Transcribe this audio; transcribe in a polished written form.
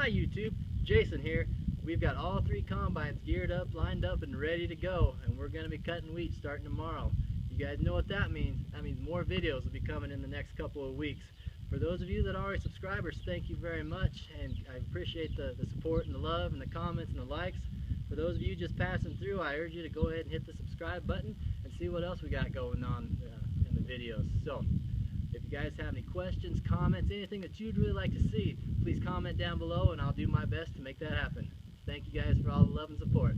Hi YouTube, Jason here. We've got all three combines geared up, lined up, and ready to go, and we're going to be cutting wheat starting tomorrow. You guys know what that means. That means more videos will be coming in the next couple of weeks. For those of you that are already subscribers, thank you very much, and I appreciate the support and the love and the comments and the likes. For those of you just passing through, I urge you to go ahead and hit the subscribe button and see what else we got going on in the videos. So, if you guys have any questions, comments, anything that you'd really like to see, please comment down below and I'll do my best to make that happen. Thank you guys for all the love and support.